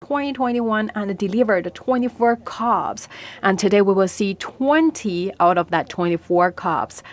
2021 and delivered 24 cubs. And today we will see 20 out of that 24 cubs.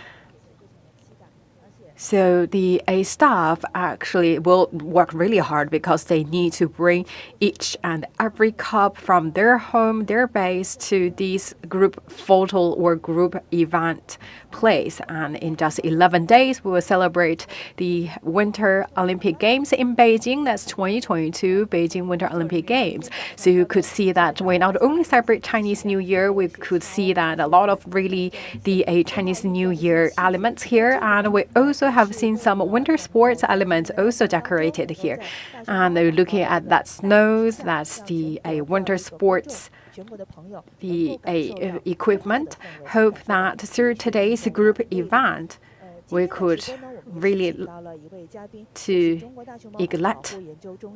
So the staff actually will work really hard because they need to bring each and every cub from their home, their base, to this group photo or group event place. And in just 11 days, we will celebrate the Winter Olympic Games in Beijing. That's 2022 Beijing Winter Olympic Games. So you could see that we not only celebrate Chinese New Year, we could see that a lot of really the Chinese New Year elements here. And we also have seen some winter sports elements also decorated here. And looking at that snows, that's the winter sports, the equipment. Hope that through today's group event, we could really to ignite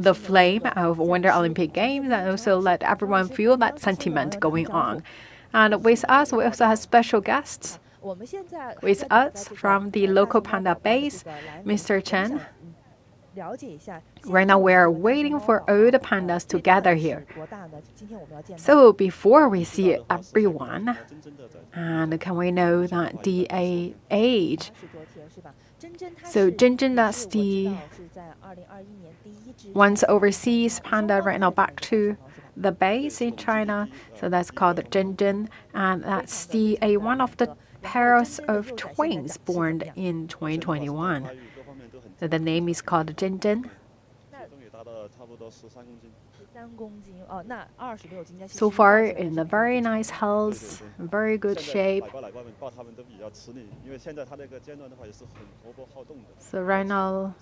the flame of Winter Olympic Games and also let everyone feel that sentiment going on. And with us, we also have special guests with us from the local panda base, Mr. Chen. Right now we are waiting for all the pandas to gather here. So before we see everyone, and can we know that the age? So Zhenzhen, that's the once overseas panda right now back to the base in China. So that's called Zhenzhen, and that's the one of the pairs of twins born in 2021. So the name is called Zhenzhen. So far, in a very nice health, very good shape. So right now,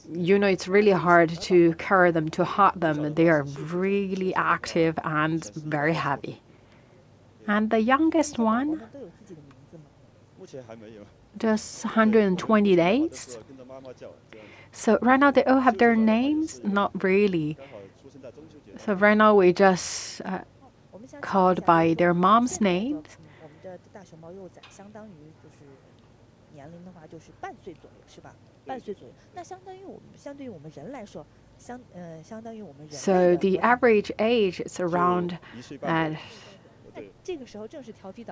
it's really hard to carry them, to hug them. They are really active and very happy. And the youngest one, just 120 days. So right now they all have their names? Not really. So right now we just called by their mom's names. So the average age is around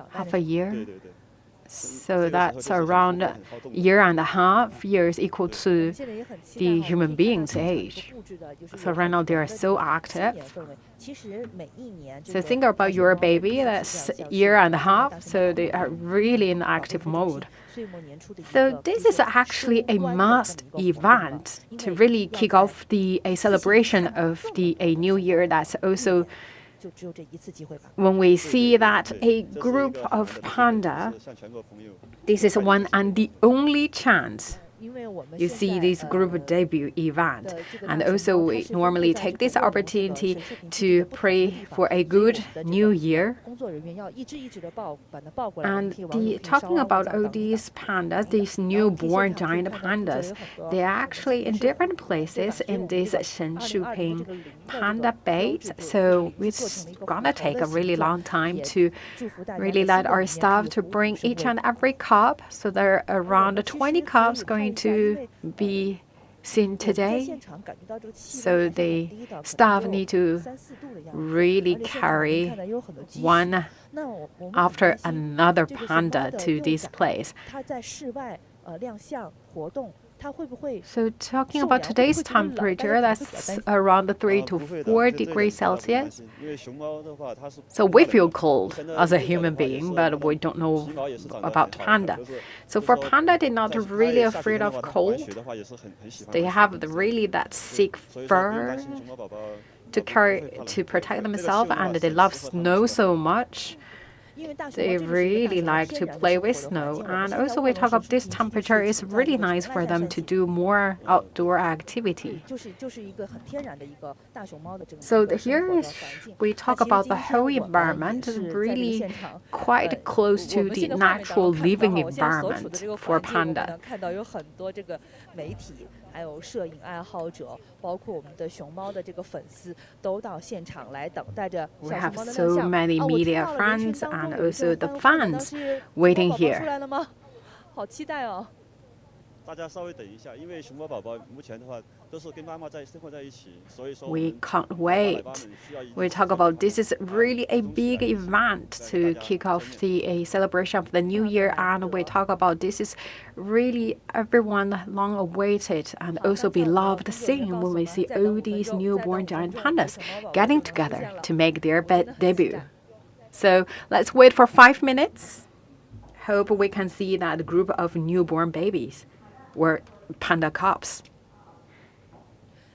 half a year. So that's around a year and a half years equal to the human being's age. So right now they are so active. So think about your baby, that's a year and a half, so they are really in active mode. So this is actually a must event to really kick off a celebration of the New Year. That's also when we see that a group of panda, this is one and the only chance you see this group debut event. And also we normally take this opportunity to pray for a good new year. And talking about all these pandas, these newborn giant pandas, they're actually in different places in this Shenshuping Panda Base. So it's gonna take a really long time to really let our staff to bring each and every cub. So there are around 20 cubs going to be seen today. So the staff need to really carry one after another panda to this place. So talking about today's temperature, that's around 3 to 4 degrees Celsius. So we feel cold as a human being, but we don't know about panda. So for panda, they're not really afraid of cold. They have really that thick fur to carry to protect themselves, and they love snow so much. They really like to play with snow. And also we talk about this temperature is really nice for them to do more outdoor activity. So here we talk about the whole environment, really quite close to the natural living environment for panda. We have so many media friends and also the fans waiting here. We can't wait. We talk about this is really a big event to kick off the celebration of the New Year, and we talk about this is really everyone long awaited and also beloved scene when we see all these newborn giant pandas getting together to make their debut. So let's wait for 5 minutes. Hope we can see that group of newborn babies or panda cubs.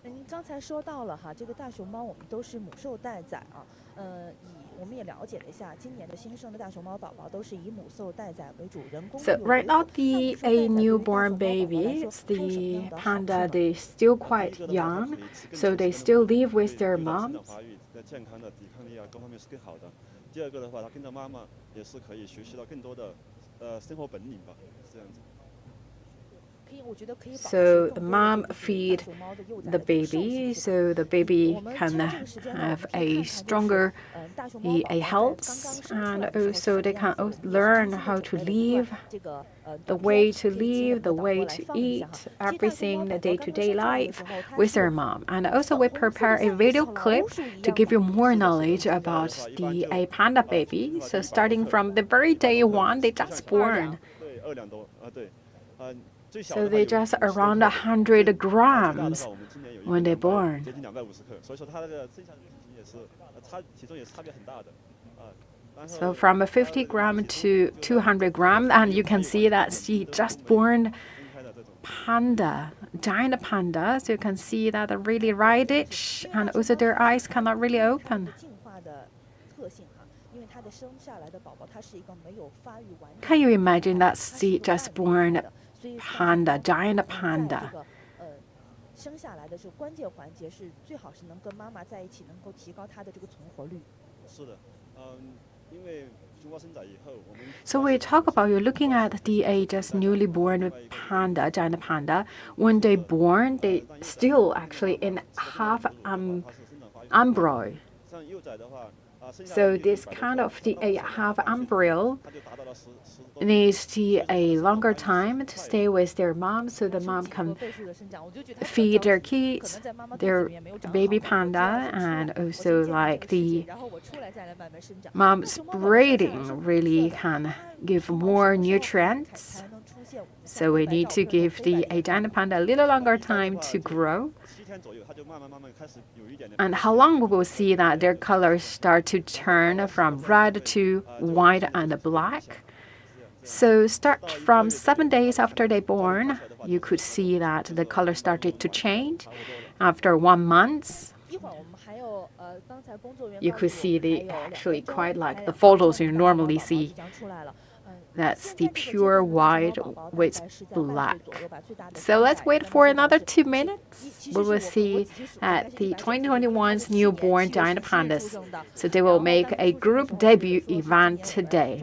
您刚才说到了哈，这个大熊猫我们都是母兽待宰啊，我们也了解了一下，今年的新生的大熊猫宝宝都是以母兽待宰为主，人工。So right now the newborn babies, the panda, they still quite young, so they still live with their moms. 健康的抵抗力啊，各方面是更好的。第二个的话，它跟着妈妈也是可以学习到更多的生活本领吧，是这样子。 So the mom feed the baby, so the baby can have a stronger health, and also they can learn how to live, the way to live, the way to eat, everything the day-to-day life with their mom. And also we prepare a video clip to give you more knowledge about the panda baby. So starting from the very day one, they just born. So they just around 100 grams when they're born. So from 50 gram to 200 gram, and you can see that she just born panda, giant panda. So you can see that they're really reddish, and also their eyes cannot really open. Can you imagine that she just born panda, giant panda? 生下来的是关键环节是最好是能跟妈妈在一起，能够提高它的这个存活率。是的，因为熊猫生崽以后，我们 So we talk about you're looking at the just newly born panda, giant panda. When they born, they still actually in half embryo. 像幼崽的话。 So this kind of the half embryo needs a longer time to stay with their mom, so the mom can feed their kids, their baby panda, and also like the mom's breeding really can give more nutrients. So we need to give the giant panda a little longer time to grow. And how long we will see that their colors start to turn from red to white and black. So start from 7 days after they're born, you could see that the color started to change. After 1 month, you could see the actually quite like the photos you normally see. That's the pure white with black. So let's wait for another 2 minutes. We will see at the 2021's newborn giant pandas. So they will make a group debut event today.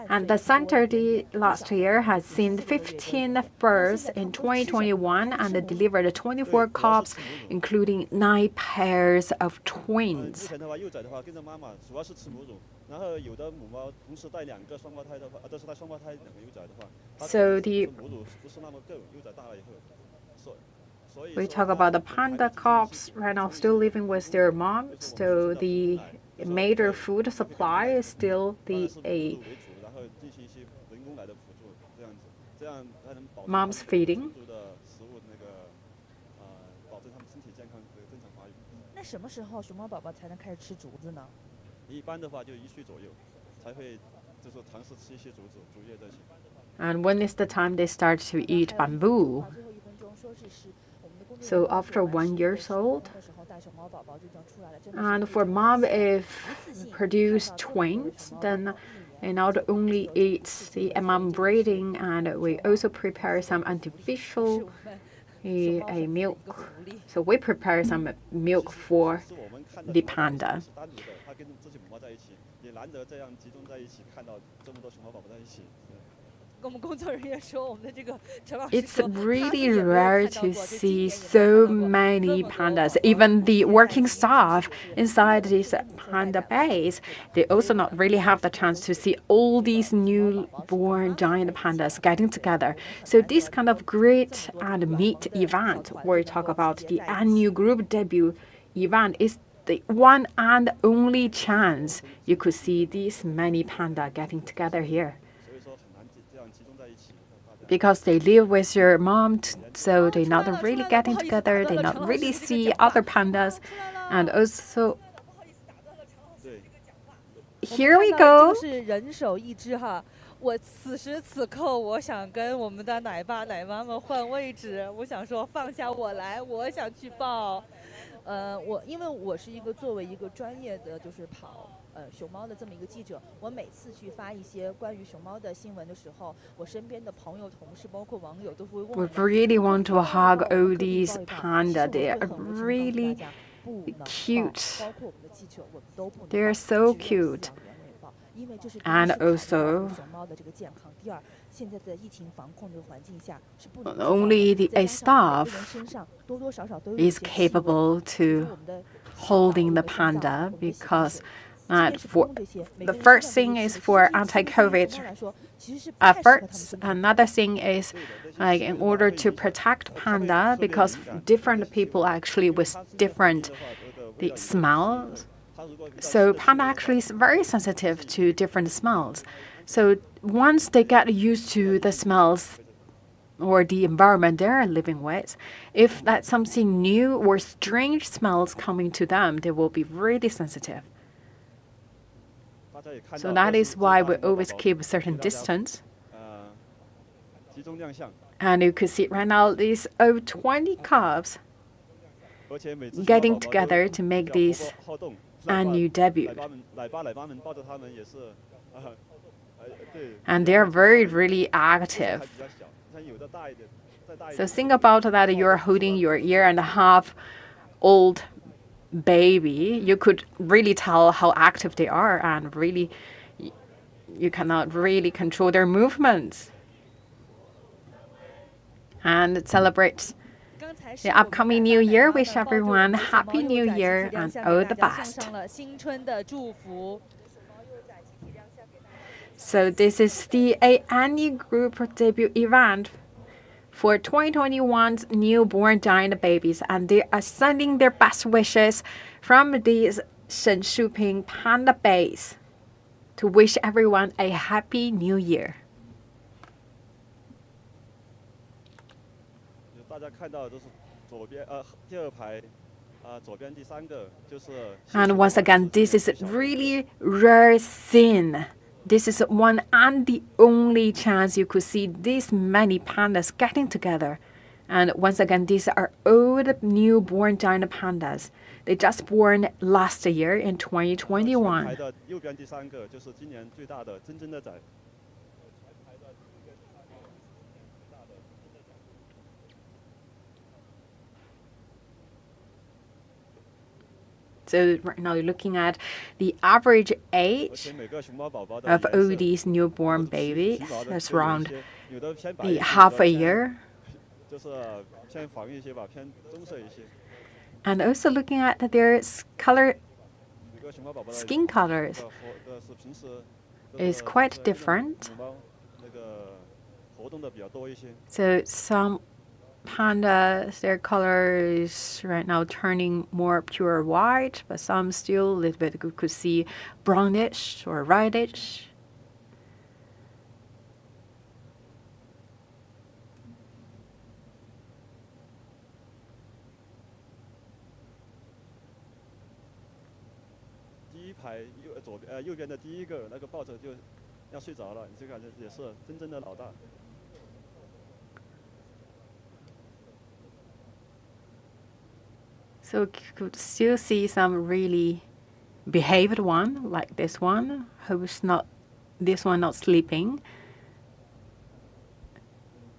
And the center last year has seen 15 births in 2021 and delivered 24 cubs, including 9 pairs of twins. So we talk about the panda cubs right now still living with their mom, so the major food supply is still the mom's feeding. 那什么时候熊猫宝宝才能开始吃竹子呢？一般的话就1岁左右才会就是尝试吃一些竹叶这些。And when is the time they start to eat bamboo? So after 1 year old. And for mom, if produce twins, then they not only eat the mom breeding, and we also prepare some artificial milk. So we prepare some milk for the panda. 跟我们工作人员说，我们的这个陈老师 It's 说，他是 really 也没有 rare 看到 to 过，就今 see 年也没 so 看到过 many 这么多 pandas. 宝宝 Even 出 the 现在 working 今年，确 staff 实也是 inside 因为 this 这个母兽 panda 带载嘛， base, 对吧？ they 所以 also 呢， not really 我 have 们 the 这个 chance 都 to 是 see all 这个 these 熊猫宝宝是和妈 newborn 妈 giant 在一起 pandas 的， getting 对， together. 我们很 So 难 this 得 kind 能 of 够看到这 great 么多这 and 个软 meet 萌的小 event 团 where we 能 talk 够集 about 结 the 在一起。 annual group debut event is the one and only chance you could see these many panda getting together here. 所以说很难这样集中在一起，大家 Because they live with your mom, so 哦， they're 出来 not 了，出 really 来了，不 getting 好意思，打 together, 断 they 了 not 陈老师 really 的这个 see 讲话。 other 哦， pandas. 出来了。 And also, 不好意思，打断了陈老师的 对 这个讲话。 here 我 we 们看到 go. 这个是人手一只哈。我此时此刻，我想跟我们的奶爸奶妈们换位置，我想说放下我来，我想去抱。因为我是一个作为一个专业的就是跑熊猫的这么一个记者，我每次去发一些关于熊猫的新闻的时候，我身边的朋友、同事，包括网友都会问 We 我， really want to 抱 hug 一抱，我 all 们可以 these 抱一抱。其实 panda. 我 They 会 are 很无情地告诉 really 大家，不能抱， cute. 包括我们的记者，我们都不能 They're 抱， so 只有饲 cute. 养员可以抱，因为这是第一 And 是考虑到 also 熊猫的这个健康，第二，现在的疫情防控这个环境下是不能 only 自 the 抱的， a 再加上每个 staff 人身上多多少少都有一 is 些气味， capable 比如 to 说我们的小宝、我 holding 们 the 的心脏、 panda 我们的洗 because 水，即便是不 for 用这些，每 the 个人身 first 上都 thing 有 is 气味， for 其实这些气味对于 anti-COVID 熊猫来说其实是不太适合它们 efforts. 生存的。 Another thing is 对的，这些 like 气 in 味的话 order 会 to 影响， protect 它会 panda 特别 because 敏感，对这 different 些气 people 味， actually 因为 with 它是一个本地 different 的话，这个味 the 道也会吸引 smells. 人。它如果遇到 So 新的气 panda 味的话， actually is very sensitive to different smells. So once they get used to the smells or the environment they're living with, if that's something new or strange smells coming to them, they will be really sensitive. 大家也看 So 到 that 都 is 是 why 大 we 熊猫宝 always 宝 keep a 给 certain 大家 distance. 集中亮相， And you could see right now these over 20 cubs 而且每只熊猫 getting 宝宝 together 都 to make 比较活 these 泼好动， annual 奶 debut. 爸们抱着它们也是，对， And they are very, really 这还 active. 比较小，像有的大一点，再大一 So 点。 think about that you're holding your year and a half old baby. You could really tell how active they are and really you cannot really control their movements. And celebrate 刚才是 the 我们 upcoming 奶 New 爸奶 Year. 妈们 Wish 抱着我们 everyone 的熊 Happy 猫 New 幼崽集 Year 体亮 and 相， all 给 the 大家送 best. 上了新春的祝福。 So this is the annual group debut event for 2021's newborn giant babies, and they are sending their best wishes from the Shenshuping Panda Base to wish everyone a happy new year. 大家看到的都是左边第二排左边第三个就是。 And once again, this is really rare scene. This is one and the only chance you could see this many pandas getting together. And once again, these are old newborn giant pandas. They just born last year in 2021. 排的右边第三个就是今年最大的真正的崽。 So right now you're looking at the average 而 age 且每个熊猫宝宝的 of 颜 all 色 these newborn 都是皮 babies. 毛的 That's 就有一 around 些有的偏白 the 一些， half 有 a 的偏 year. 就是偏黄一些吧，偏棕色一些。 And also looking at their color 每个熊猫宝宝的 skin colors 是平时 is quite different. 母猫那个活动的比较多一些。 So some pandas, their color is right now turning more pure white, but some still a little bit you could see brownish or reddish. .右边的第一个那个抱着就要睡着了，这个也是真正的老大。 So you could still see some really behaved one, like this one, who's not, this one not sleeping.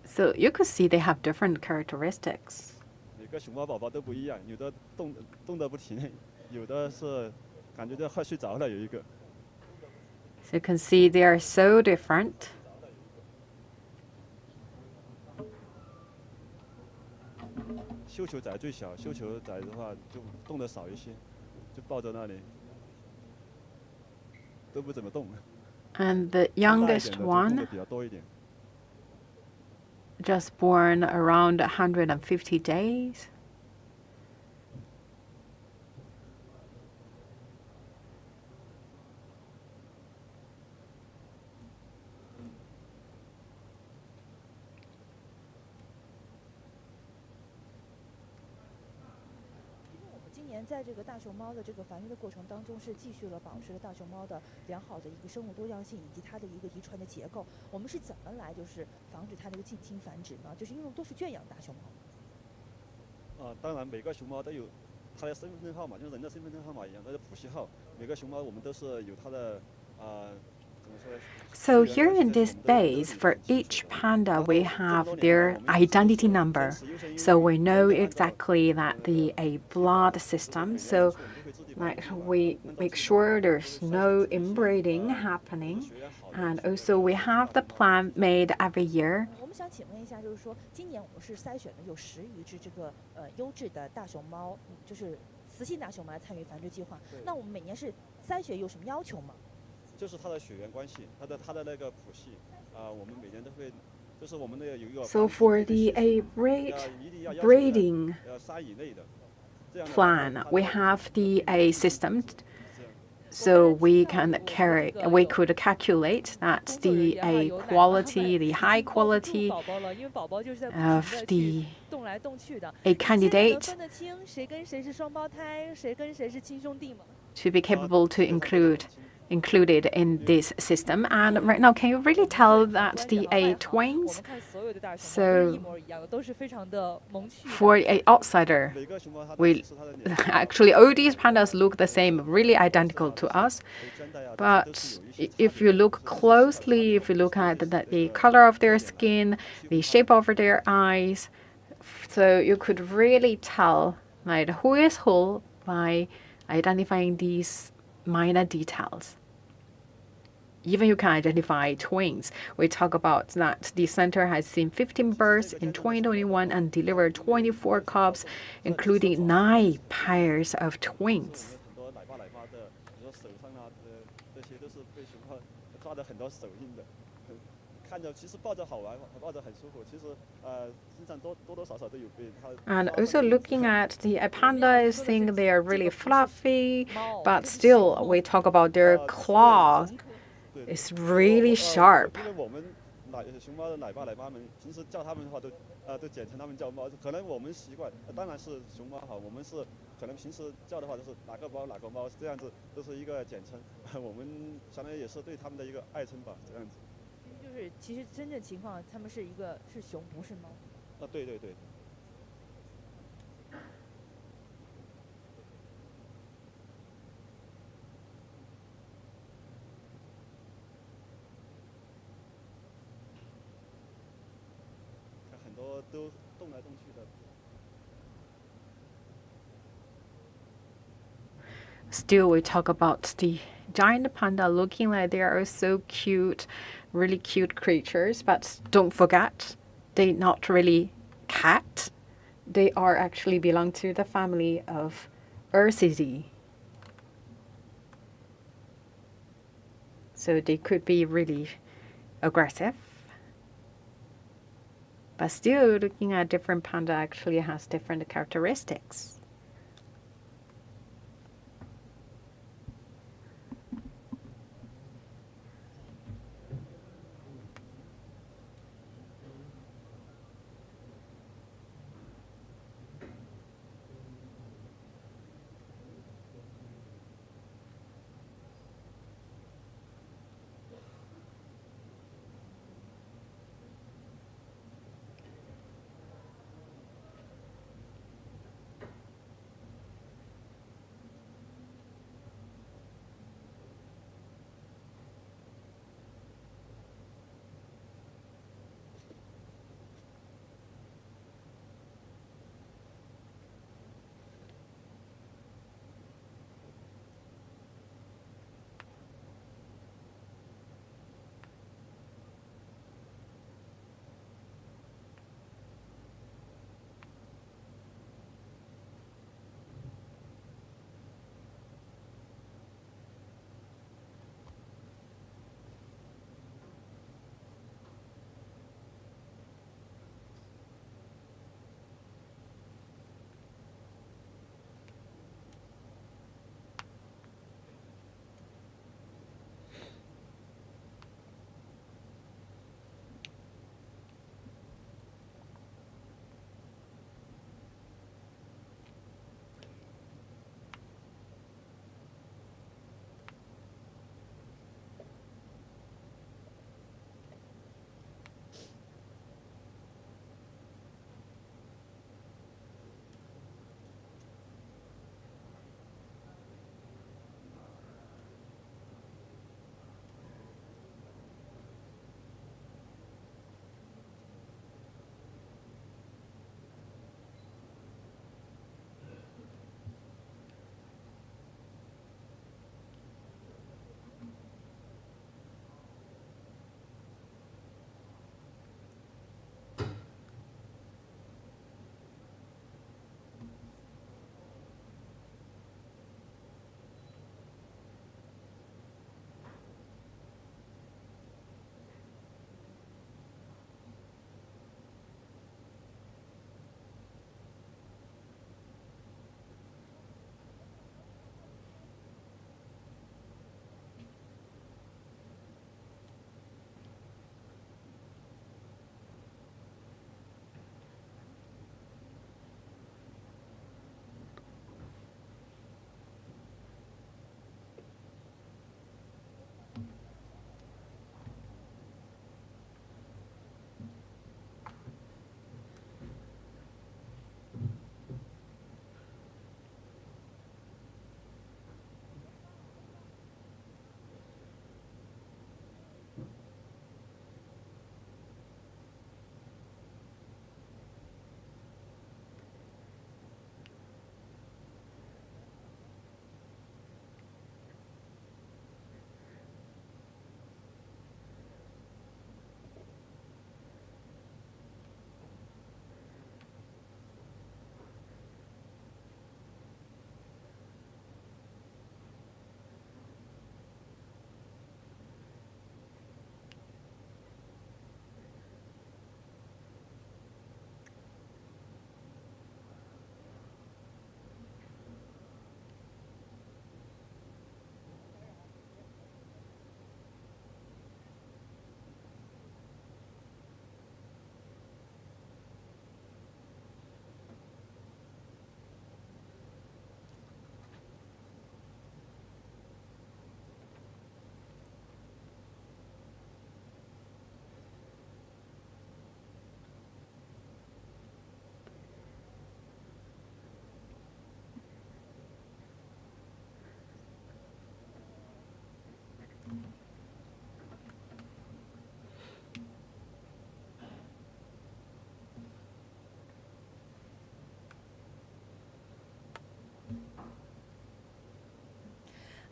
So you could see they have different characteristics. 每个熊猫宝宝都不一样，有的动得不停，有的是感觉都快睡着了，有一个。 So you can see they are so different. 绣球仔最小，绣球仔的话就动得少一些，就抱在那里，都不怎么动。And the 更大一 youngest 点的就动得 one 比较多一点。 just born around 150 days.我们今年在这个大熊猫的这个繁育的过程当中，是继续了保持了大熊猫的良好的一个生物多样性以及它的一个遗传的结构。我们是怎么来就是防止它这个近亲繁殖呢？就是因为都是圈养大熊猫。当然每个熊猫都有它的身份证号码，就是人的身份证号码一样，它的谱系号。每个熊猫我们都是有它的怎么说呢？ So here in this base, for each panda, we have their identity number. So we know exactly that a blood system. So like we make sure there's no inbreeding happening. And also we have the plan made every year. 我们想请问一下，就是说今年我们是筛选的有10余只这个优质的大熊猫，就是雌性大熊猫来参与繁殖计划。那我们每年是筛选有什么要求吗？就是它的血缘关系，它的那个谱系我们每年都会，就是我们那个有一个。So for the breeding 3以内的 plan, we have the a system. So we could calculate that the a quality, the high quality of the a candidate to be capable to included in this system. And right now, can you really tell that the a twins? So for a outsider, we actually all these pandas look the same, really identical to us. But if you look closely, if you look at the color of their skin, the shape of their eyes, so you could really tell like who is who by identifying these minor details. Even you can identify twins. We talk about that the center has seen 15 births in 2021 and delivered 24 cubs, including 9 pairs of twins. 很多奶爸奶妈的，比如说手上这些都是被熊猫抓的很多手印的，看着其实抱着好玩，抱着很舒服。其实身上多多少少都有被它。And also looking at the pandas, think they are really fluffy, but still we talk about their claw. It's really sharp. 因为我们熊猫的奶爸奶妈们平时叫它们的话都简称它们叫猫，可能我们习惯，当然是熊猫好，我们是可能平时叫的话都是哪个猫哪个猫这样子，都是一个简称，我们相当于也是对它们的一个爱称吧，这样子。就是其实真正情况，它们是熊，不是猫。对对对。很多都动来动去的。Still, we talk about the giant panda looking like they are so cute, really cute creatures. But don't forget, they're not really cat. They are actually belong to the family of Ursidae. So they could be really aggressive. But still, looking at different panda actually has different characteristics.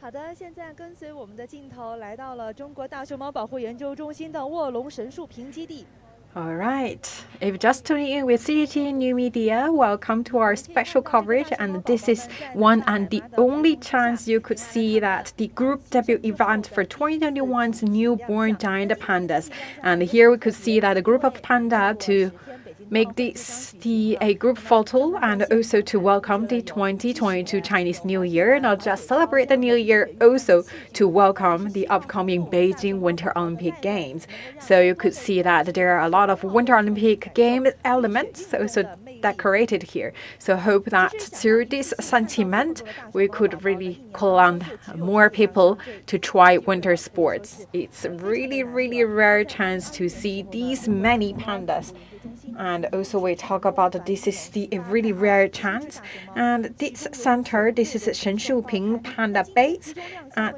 好的，现在跟随我们的镜头来到了中国大熊猫保护研究中心的卧龙神树坪基地。 All right. If just tuning in with CGTN New Media, welcome to our special coverage. And this is one and the only chance you could see that the Group debut event for 2021's newborn giant pandas. And here we could see that a group of panda to make this a group photo and also to welcome the 2022 Chinese New Year. Not just celebrate the New Year, also to welcome the upcoming Beijing Winter Olympic Games. So you could see that there are a lot of Winter Olympic Game elements also decorated here. So hope that through this sentiment, we could really call on more people to try winter sports. It's a really, really rare chance to see these many pandas. And also we talk about this is a really rare chance. And this center, this is Shenshuping Panda Base.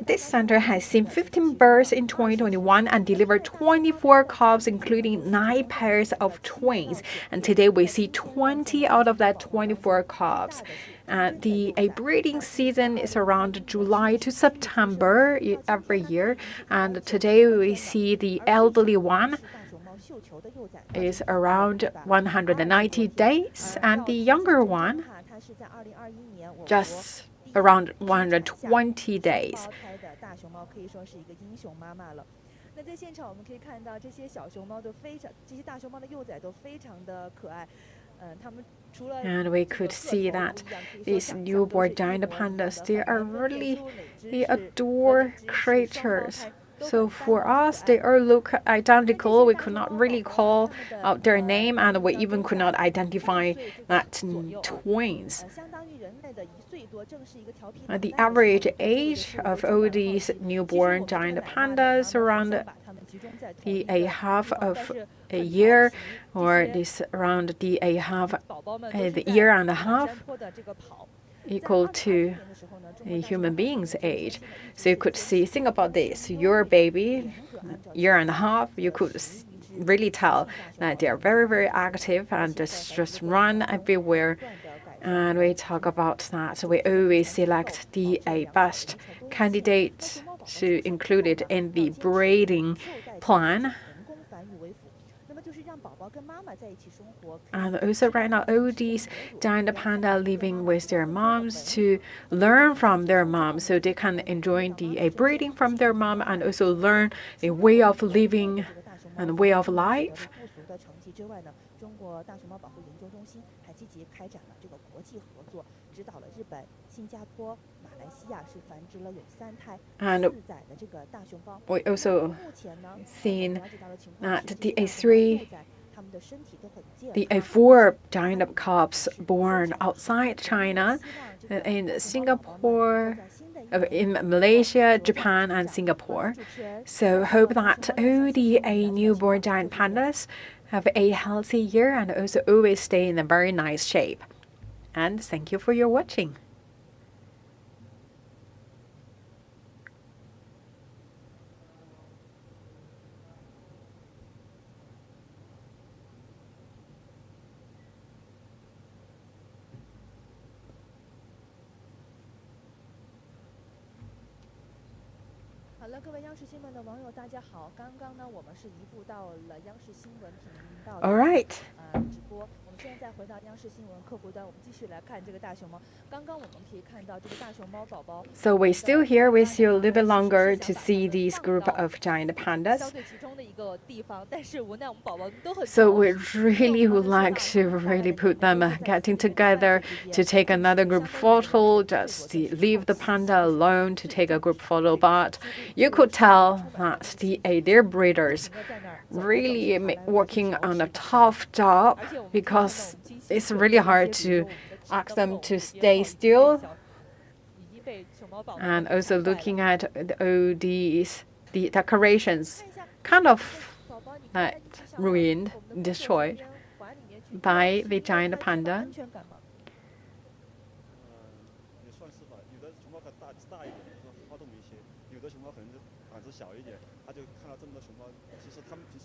This center has seen 15 birds in 2021 and delivered 24 cubs, including 9 pairs of twins. And today we see 20 out of that 24 cubs. The breeding season is around July to September every year. And today we see the elderly one is around 190 days, and the younger one just around 120 days. 那在现场我们可以看到，这些小熊猫都非常，这些大熊猫的幼崽都非常的可爱。它们除了 And we could see that these newborn giant pandas, they are really they adore creatures. So for us, they all look identical. We could not really call out their name, and we even could not identify that twins. The average age of all these newborn giant pandas around a half of a year, or this around the year and a half, equal to a human being's age. So you could think about this. Your baby, year and a half, you could really tell that they are very, very active and just run everywhere. And we talk about that. We always select the best candidate to include it in the breeding plan. And also right now, all these giant panda living with their moms to learn from their moms, so they can enjoy the breeding from their mom and also learn a way of living and way of life. And we also seen that the 4 giant cubs born outside China, in Singapore, in Malaysia, Japan, and Singapore. So hope that all the newborn giant pandas have a healthy year and also always stay in a very nice shape. And thank you for your watching. All right. So we're still here with you a little bit longer to see this group of giant pandas. So we really would like to really put them getting together to take another group photo, just to leave the panda alone to take a group photo. But you could tell that their breeders really working on a tough job, because it's really hard to ask them to stay still. And also looking at all the decorations, kind of ruined, destroyed by the giant panda.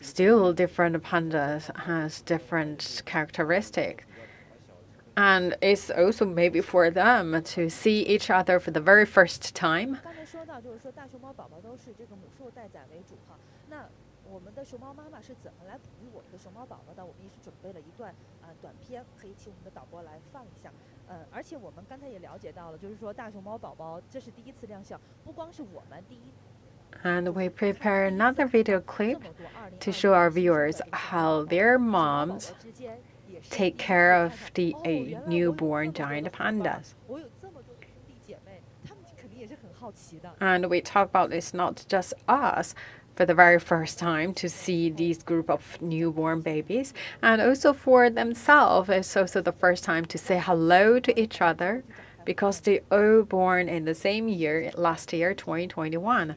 Still, different pandas has different characteristics. And it's also maybe for them to see each other for the very first time. 刚才说到，就是说大熊猫宝宝都是这个母兽待宰为主哈。那我们的熊猫妈妈是怎么来哺育我们的熊猫宝宝的？我们也是准备了一段短片，可以请我们的导播来放一下。而且我们刚才也了解到了，就是说大熊猫宝宝这是第一次亮相，不光是我们第一。And we prepare another video clip to show our viewers how their moms take care of the newborn giant pandas. And we talk about it's not just us for the very first time to see these group of newborn babies, and also for themselves it's also the first time to say hello to each other because they all born in the same year, last year 2021.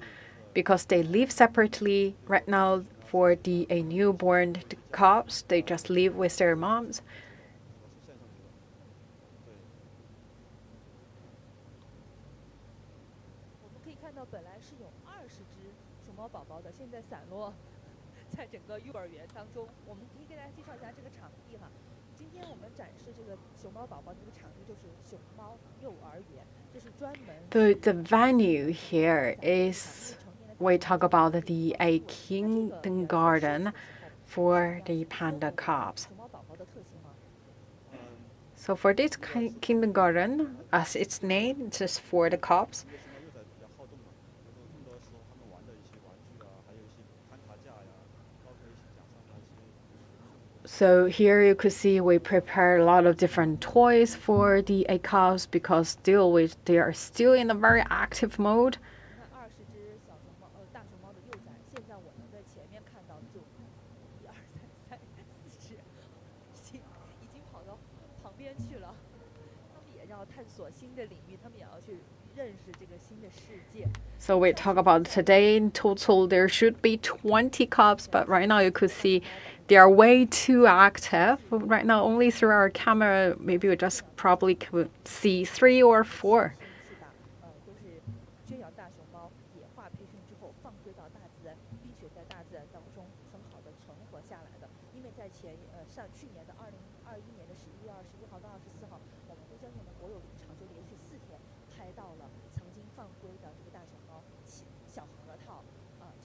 Because they live separately right now for the newborn cubs, they just live with their moms. 我们可以看到，本来是有20只熊猫宝宝的，现在散落在整个幼儿园当中。我们可以给大家介绍一下这个场地哈。今天我们展示这个熊猫宝宝的这个场地就是熊猫幼儿园，这是专门。The venue here is we talk about the kindergarten for the panda cubs. So for this kindergarten, as its name, just for the cubs. So here you could see we prepare a lot of different toys for the cubs because they are still in a very active mode. 20只小熊猫大熊猫的幼崽，现在我们在前面看到的就1、2、3、4只，已经跑到旁边去了。他们也要探索新的领域，他们也要去认识这个新的世界。So we talk about today in total there should be 20 cubs, but right now you could see they are way too active. Right now only through our camera, maybe we just probably could see 3 or 4. 都是圈养大熊猫野化培训之后放归到大自然，并且在大自然当中很好的存活下来的。因为在去年的2021年的11月21号到24号，我们都江堰的国有林场就连续4天拍到了曾经放归的这个大熊猫小核桃，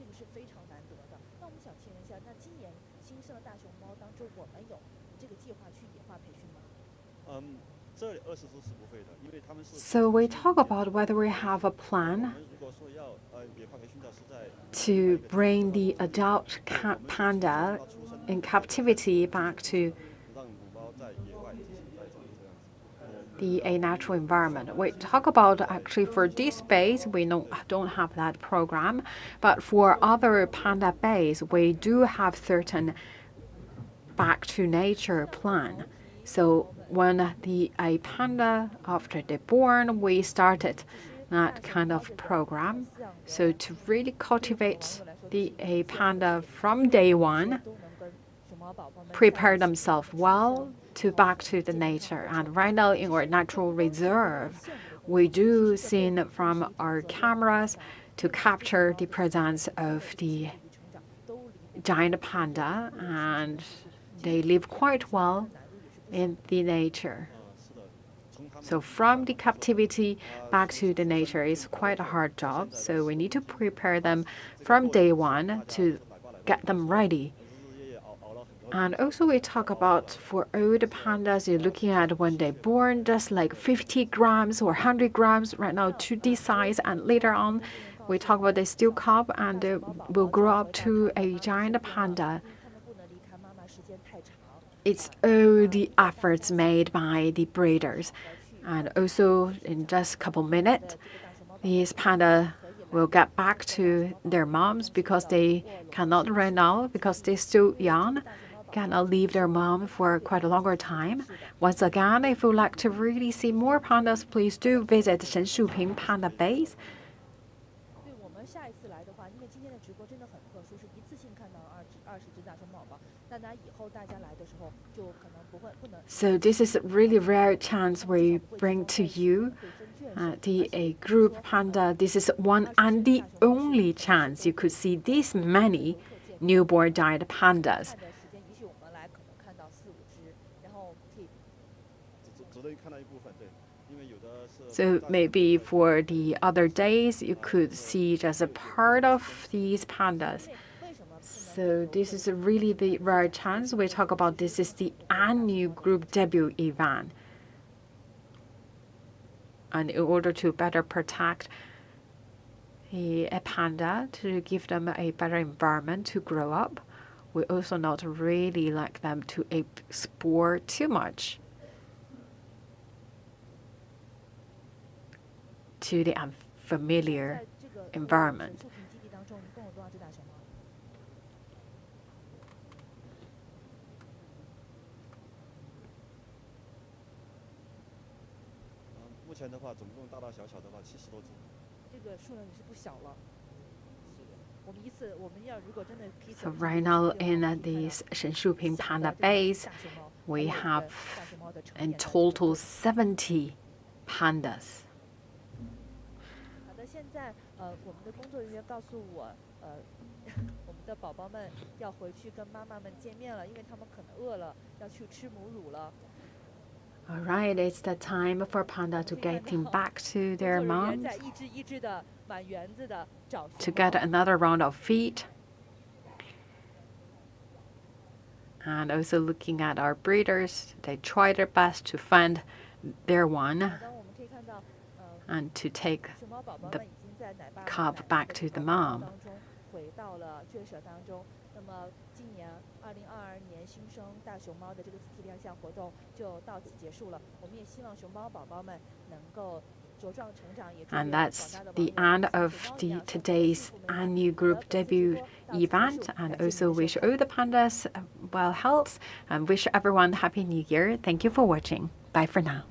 这个是非常难得的。那我们想请问一下，那今年新生的大熊猫当中，我们有这个计划去野化培训吗？这20只是不会的，因为他们是。So we talk about whether we have a plan to bring the adult panda in captivity back to the natural environment. We talk about actually for this base, we don't have that program, but for other panda base, we do have certain back to nature plan. So when the panda after they're born, we started that kind of program. So to really cultivate the panda from day one, prepare themselves well to back to the nature. And right now in our natural reserve, we do see from our cameras to capture the presence of the giant panda, and they live quite well in the nature. So from the captivity back to the nature is quite a hard job. So we need to prepare them from day one to get them ready. And also we talk about for all the pandas, you're looking at when they're born, just like 50 grams or 100 grams right now to this size. And later on, we talk about they still cub and they will grow up to a giant panda. It's all the efforts made by the breeders. And also in just a couple minutes, these panda will get back to their moms because they cannot right now, because they're still young, cannot leave their mom for quite a longer time. Once again, if you would like to really see more pandas, please do visit Shenshuping Panda Base. So this is a really rare chance we bring to you the group panda. This is one and the only chance you could see this many newborn giant pandas. 值得一看到一部分，对，因为有的是。So maybe for the other days, you could see just a part of these pandas. So this is really the rare chance we talk about. This is the annual group debut event. And in order to better protect a panda, to give them a better environment to grow up, we also not really like them to explore too much to the unfamiliar environment. So right now in this Shenshuping Panda Base, we have in total 70 pandas. 好的，现在我们的工作人员告诉我，我们的宝宝们要回去跟妈妈们见面了，因为他们可能饿了，要去吃母乳了。All right, it's the time for panda to getting back to their moms, to get another round of feed. And also looking at our breeders, they try their best to find their one and to take the cub back to the mom. 回到了圈舍当中。那么今年2022年新生大熊猫的这个自体亮相活动就到此结束了。我们也希望熊猫宝宝们能够茁壮成长，也祝愿 And that's the end of today's annual group debut event. And also wish all the pandas well health and wish everyone Happy New Year. Thank you for watching. Bye for now.